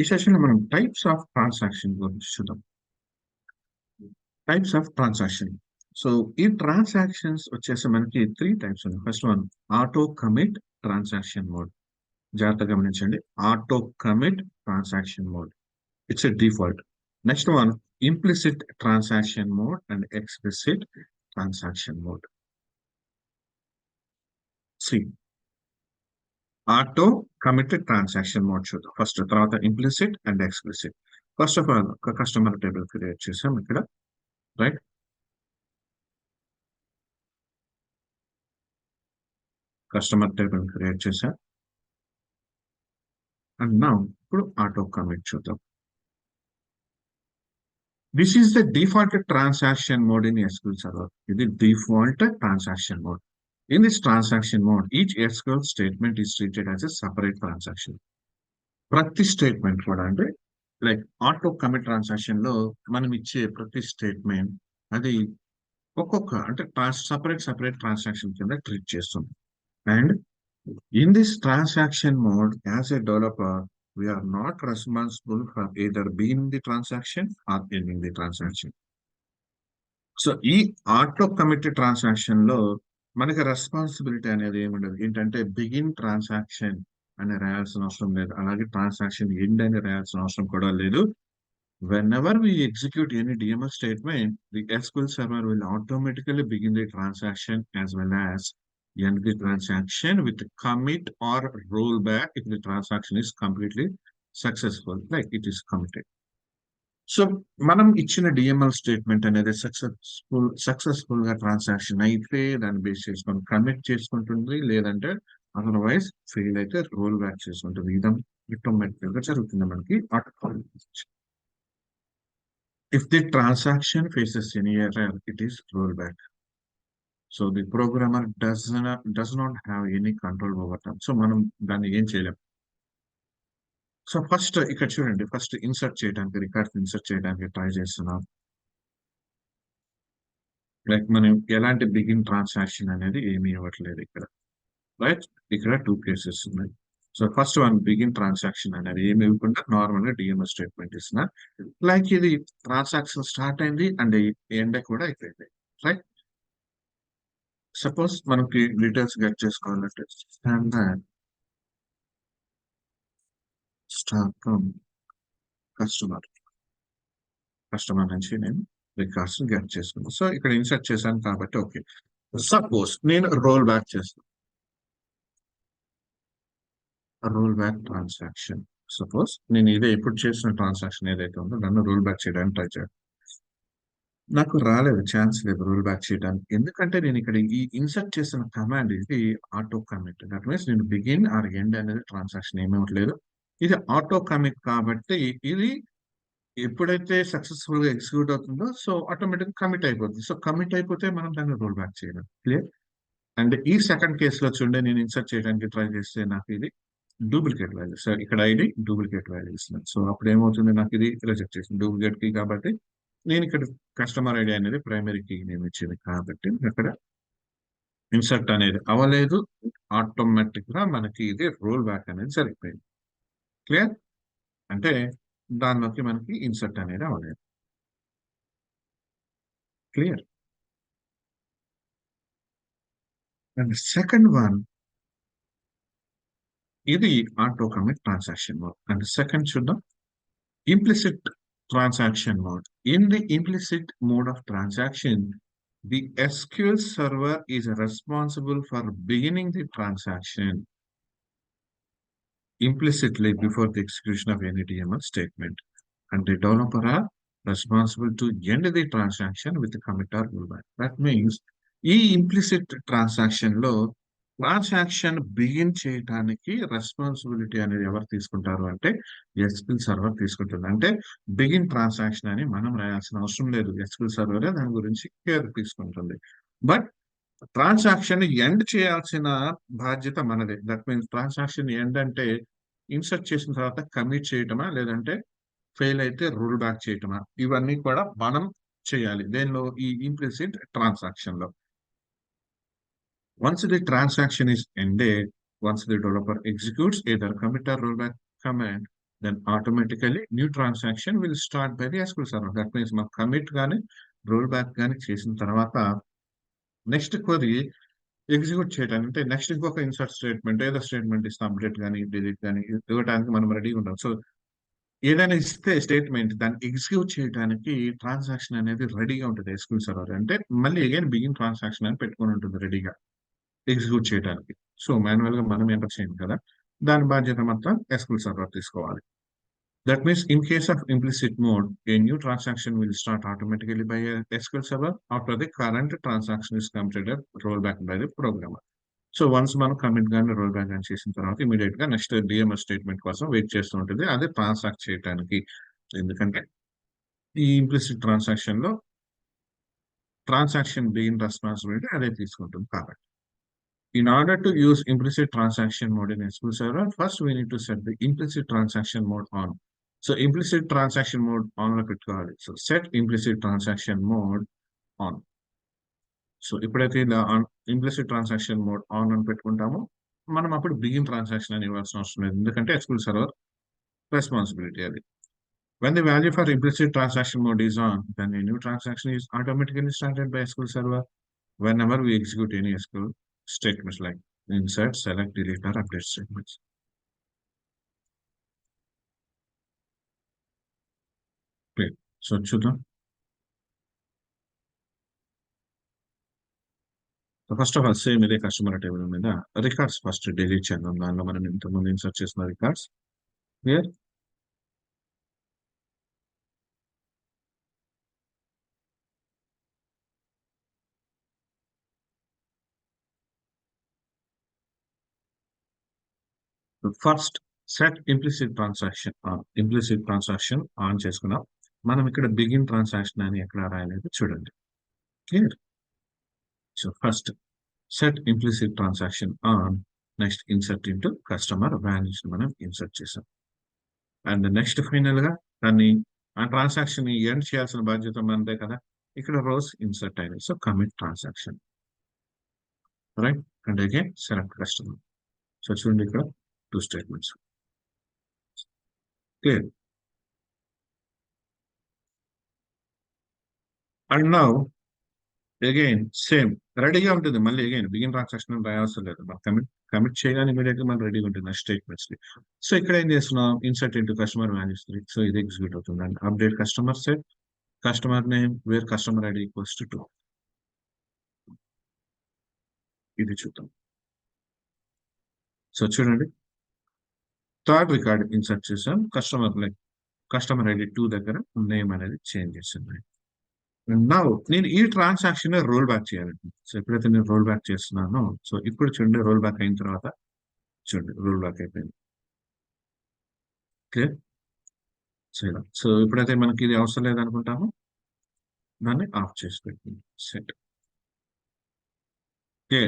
ఈ సెషన్ లో మనం టైప్స్ ఆఫ్ ట్రాన్సాక్షన్ గురించి చూద్దాం. Types of transaction. సో ఈ ట్రాన్సాక్షన్స్ వచ్చేసి మనకి 3 టైప్స్ ఉన్నాయి. First one auto commit transaction mode. జాగ్రత్తగా గమనించండి. Auto commit transaction mode. It's a default. Next one implicit transaction mode and explicit transaction mode. See auto committed transaction mode చూద్దాం first, తర్వాత implicit and explicit. First of all ఒక customer table create చేసాం ఇక్కడ, right? Customer table create చేసా and now ఇప్పుడు auto commit చూద్దాం. This is the default transaction mode in SQL Server. ఇది default transaction mode. In this transaction mode, each SQL statement is treated as a separate transaction. ప్రతి statement కూడా అంటే like auto commit transaction లో మనం ఇచ్చే ప్రతి statement అది ఒక్కొక్క అంటే సపరేట్ ట్రాన్సాక్షన్ కింద ట్రీట్ చేస్తుంది. And in this transaction mode as a developer we are not responsible for either beginning the transaction or ending the transaction. So ఈ ఆటో కమిటెడ్ ట్రాన్సాక్షన్ లో మనకి రెస్పాన్సిబిలిటీ అనేది ఏముండదు. ఏంటంటే బిగిన్ ట్రాన్సాక్షన్ అని రాయాల్సిన అవసరం లేదు, అలాగే ట్రాన్సాక్షన్ ఎండ్ అని రాయాల్సిన అవసరం కూడా లేదు. Whenever we execute any DML statement, the SQL Server will automatically begin the transaction as well as end the transaction with commit or rollback if the transaction is completely successful, like it is committed. So మనం ఇచ్చిన DML statement అనేది successful గా transaction అయితే దాన్ని base చేసుకొని commit చేసుకుంటుంది, లేదంటే otherwise fail అయితే రోల్ బ్యాక్ చేసుకుంటుంది. ఇదం ఆటోమేటిక్ గా జరుగుతుంది మనకి auto. If the transaction faces any error it is roll back. So the programmer does not have any control over that. So మనం దాన్ని ఏం చేయలేం. సో ఫస్ట్ ఇక్కడ చూడండి, ఫస్ట్ ఇన్సర్ట్ చేయడానికి రికార్డ్స్ ఇన్సర్ట్ చేయడానికి ట్రై చేస్తున్నాం. లైక్ మనం ఎలాంటి బిగిన్ ట్రాన్సాక్షన్ అనేది ఏమీ ఇవ్వట్లేదు ఇక్కడ, రైట్? ఇక్కడ 2 కేసెస్ ఉన్నాయి. So first one begin transaction అనేది ఏమి ఇవ్వకుండా నార్మల్ గా డిఎంఎల్ స్టేట్మెంట్ ఇస్తున్నా. లైక్ ఇది ట్రాన్సాక్షన్ స్టార్ట్ అయింది అండ్ ఎండ్ కూడా అయిపోయింది, రైట్? సపోజ్ మనకి డీటెయిల్స్ గెట్ చేసుకోవాలంటే స్టాండర్డ్ స్టార్ట్ ఫ్రమ్ కస్టమర్ నుంచి నేను రికార్డ్స్ గెట్ చేసుకున్నాను. సో ఇక్కడ ఇన్సర్ట్ చేశాను కాబట్టి ఓకే. సపోజ్ నేను రోల్ బ్యాక్ చేస్తాను, రోల్ బ్యాక్ ట్రాన్సాక్షన్. సపోజ్ నేను ఇదే ఇప్పుడు చేసిన ట్రాన్సాక్షన్ ఏదైతే ఉందో దాన్ని రోల్ బ్యాక్ చేయడానికి ట్రై చేయాలి. నాకు రాలేదు, ఛాన్స్ లేదు రోల్ బ్యాక్ చేయడానికి. ఎందుకంటే నేను ఇక్కడ ఈ ఇన్సర్ట్ చేసిన కమాండ్ ఇది ఆటో కమిట్. దట్ మీన్స్ నేను బిగిన్ ఆర్ ఎండ్ అనేది ట్రాన్సాక్షన్ ఏమీ ఇవ్వట్లేదు. ఇది ఆటో కమిట్ కాబట్టి ఇది ఎప్పుడైతే సక్సెస్ఫుల్ గా ఎగ్జిక్యూట్ అవుతుందో సో ఆటోమేటిక్ కమిట్ అయిపోతుంది. సో కమిట్ అయిపోతే మనం దాన్ని రోల్ బ్యాక్ చేయడం. క్లియర్? అండ్ ఈ సెకండ్ కేసులో చూడండి, నేను ఇన్సర్ట్ చేయడానికి ట్రై చేస్తే నాకు ఇది డూప్లికేట్ వాల్యూ. సో ఇక్కడ ఐడి డూప్లికేట్ వాల్యూ ఇస్తున్నాను. సో అప్పుడు ఏమవుతుంది, నాకు ఇది రిజెక్ట్ చేసింది డూప్లికేట్ కీ. కాబట్టి నేను ఇక్కడ కస్టమర్ ఐడి అనేది ప్రైమరీ కీ నేను ఇచ్చింది కాబట్టి ఇక్కడ ఇన్సర్ట్ అనేది అవ్వలేదు. ఆటోమేటిక్ గా మనకి ఇది రోల్ బ్యాక్ అనేది సరిపోయింది. క్లియర్? అంటే దానిలోకి మనకి ఇన్సర్ట్ అనేది అవ్వలేదు. క్లియర్? అండ్ సెకండ్ వన్ ఇది auto commit transaction mode. And second చూద్దాం, implicit transaction mode. In the implicit mode of transaction, the SQL Server is responsible for beginning the transaction implicitly before the execution of any DML statement, and the developer are responsible to end the transaction with the commit or rollback. That means ఈ implicit transaction లో transaction begin చేయడానికి responsibility అనేది ఎవరు తీసుకుంటారు అంటే SQL server తీసుకుంటుంది. అంటే begin transaction అని మనం రాయాల్సిన అవసరం లేదు, SQL సర్వర్ దాని గురించి కేర్ తీసుకుంటుంది. బట్ ట్రాన్సాక్షన్ ఎండ్ చేయాల్సిన బాధ్యత మనదే. దట్ మీన్స్ ట్రాన్సాక్షన్ ఎండ్ అంటే ఇన్సర్ట్ చేసిన తర్వాత కమిట్ చేయటమా, లేదంటే ఫెయిల్ అయితే రోల్ బ్యాక్ చేయటమా, ఇవన్నీ కూడా మనం చేయాలి దేనిలో, ఈ ఇంప్లిసిట్ ట్రాన్సాక్షన్ లో. Once the transaction is ended, once the developer executes either commit or rollback command, then automatically new transaction will start by the SQL server. That means మనం commit కానీ roll back కానీ చేసిన తర్వాత next query execute చేయడానికి అంటే next ఇంకొక insert statement ఏదో statement ఇస్తాం అప్డేట్ కానీ డిలీట్ కానీ ఇవ్వడానికి మనం రెడీగా ఉంటాం. సో ఏదైనా ఇస్తే స్టేట్మెంట్ దాన్ని ఎగ్జిక్యూట్ చేయడానికి ట్రాన్సాక్షన్ అనేది రెడీగా ఉంటుంది ఎస్క్యూఎల్ సర్వర్. అంటే మళ్ళీ అగైన్ బిగిన్ ట్రాన్సాక్షన్ అని పెట్టుకొని ఉంటుంది రెడీగా ఎగ్జిక్యూట్ చేయడానికి. సో మాన్యువల్ గా మనం ఎంటర్ చేయం కదా, దాని బాధ్యత మొత్తం ఎస్క్యూఎల్ సర్వర్ తీసుకోవాలి. That means in case of implicit mode, a new transaction will start automatically by a SQL server after the current transaction is completed, rollback by the programmer. So once మనం commit కానీ roll back కానీ చేసిన తర్వాత immediate గా next DMs statement కోసం wait చేస్తూ ఉంటుంది, అదే ట్రాన్సాక్ట్ చేయడానికి. ఎందుకంటే ఈ ఇంప్లిసిట్ ట్రాన్సాక్షన్ లో ట్రాన్సాక్షన్ బిగిన్ రెస్పాన్సిబిలిటీ అదే తీసుకుంటుంది కాబట్టి. In order to use implicit transaction mode in SQL Server, first we need to set the implicit transaction mode on. So implicit transaction mode on లో పెట్టుకోవాలి. So set implicit transaction mode on. So ఎప్పుడైతే ఇలా implicit transaction mode on అని పెట్టుకుంటామో మనం అప్పుడు begin transaction అని ఇవ్వాల్సిన అవసరం లేదు, ఎందుకంటే ఎస్క్యూఎల్ సర్వర్ రెస్పాన్సిబిలిటీ అది. When the value for implicit transaction mode is on, then a new transaction is automatically started by SQL Server whenever we execute any SQL statements like insert, select, delete, or update statements. Great. So చూద్దాం. First of all same ఇదే customer table మీద records first delete చేద్దాం. దానిలో మనం ఇంతకుముందు insert చేసిన records clear. First set implicit transaction on చేసుకున్నాం. మనం ఇక్కడ బిగిన్ ట్రాన్సాక్షన్ అని ఎక్కడ రాయలేదు చూడండి. Clear. So first set implicit transaction on, next insert into customer values మనం ఇన్సర్ట్ చేసాం. అండ్ నెక్స్ట్ ఫైనల్ గా దాన్ని ఆ ట్రాన్సాక్షన్ ఎండ్ చేయాల్సిన బాధ్యత మనదే కదా. ఇక్కడ రోస్ ఇన్సర్ట్ అయినాయి. So commit transaction right. And again select customer. So చూడండి ఇక్కడ 2 statements. Clear. And now again same రెడీగా ఉంటుంది. మళ్ళీ అగైన్ బిగిన్ ట్రాన్సాక్షన్ రాయాల్సిన లేదు, కమిట్ చేయగానే ఇమీడియట్ గా మనం రెడీగా ఉంటుంది ఆ స్టేట్మెంట్స్ కి. సో ఇక్కడ ఏం చేస్తున్నాం, insert into customer values 3. So ఇది ఎగ్జిక్యూట్ అవుతుంది. And update customer set customer name wear customer ID equals to 2. ఇది చూద్దాం. సో చూడండి, థర్డ్ రికార్డ్ ఇన్సర్ట్ చేసాం. కస్టమర్ ఐడి 2 దగ్గర నేమ్ అనేది చేంజ్ చేసింది. నా నేను ఈ ట్రాన్సాక్షన్ రోల్ బ్యాక్ చేయాలండి. సో ఎప్పుడైతే నేను రోల్ బ్యాక్ చేస్తున్నానో, సో ఇప్పుడు చూడండి రోల్ బ్యాక్ అయిన తర్వాత చూడండి రోల్ బ్యాక్ అయిపోయింది. ఓకే. సో ఇలా. సో ఎప్పుడైతే మనకి ఇది అవసరం లేదనుకుంటామో దాన్ని ఆఫ్ చేసి పెట్టండి. Set. Okay.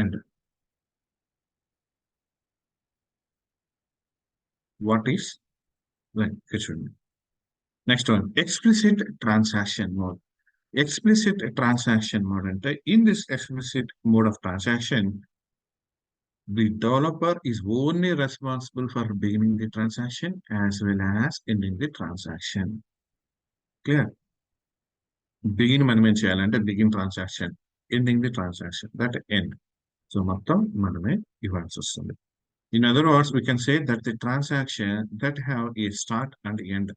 And what is చూడండి next one explicit transaction mode. Explicit transaction mode అంటే in this explicit mode of transaction, the developer is only responsible for beginning the transaction as well as ending the transaction. Clear? Begin మనం ఏం చేయాలంటే begin transaction, ending the transaction, that end. So మొత్తం మనమే ఇవ్వాల్సి వస్తుంది. In other words, we can say that the transaction that have a start and end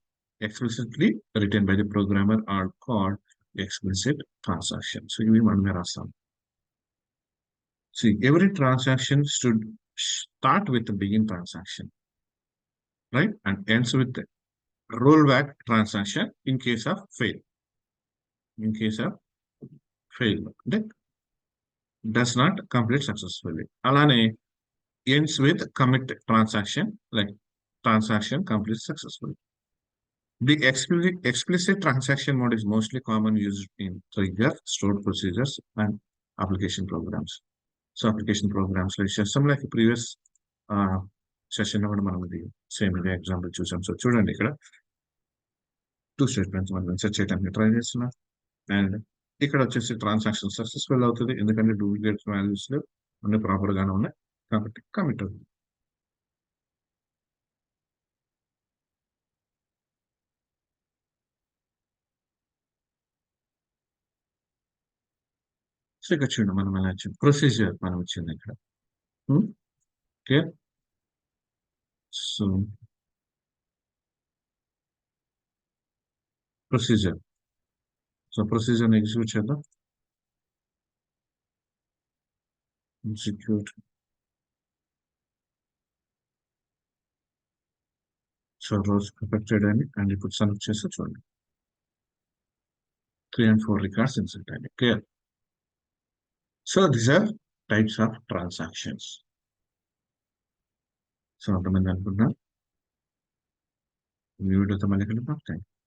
explicitly written by the programmer are called explicit transactions. So ఇవి మనమే రాస్తాం. See, every transaction should start with the begin transaction, right, and ends with the rollback transaction in case of fail. In case of fail, that does not complete successfully. అలానే ends with commit transaction, like transaction completes successfully. The explicit transaction mode is mostly common used in trigger, stored procedures, and application programs. So application programs like system like previous session లో కూడా మనం ఇది same ఇదే example చూసాం. So చూడండి ఇక్కడ 2 statements మనం insert చేయడానికి ట్రై చేస్తున్నాం. అండ్ ఇక్కడ వచ్చేసి ట్రాన్సాక్షన్ సక్సెస్ఫుల్ అవుతుంది, ఎందుకంటే డూప్లికేట్ వాల్యూస్ అన్ని ప్రాపర్ గానే ఉన్నాయి కాబట్టి కమిట్ అవుతుంది. సో ఇక్కడ చూడండి మనం ఎలా వచ్చింది ప్రొసీజర్ మనం వచ్చింది ఇక్కడ. Okay. So procedure. So procedure execute చేద్దాం. ఎగ్జిక్యూట్. సో రోజు ప్రొటెక్టెడ్ అని అండ్ ఇప్పుడు సెలెక్ట్ చేస్తే చూడండి 3 and 4 records insert అయ్యాయి. Clear. So these are types of transactions. So అర్థమైంది అనుకుంటున్నా. ఈ వీడియోతో మళ్ళీ కలుద్దాం. థ్యాంక్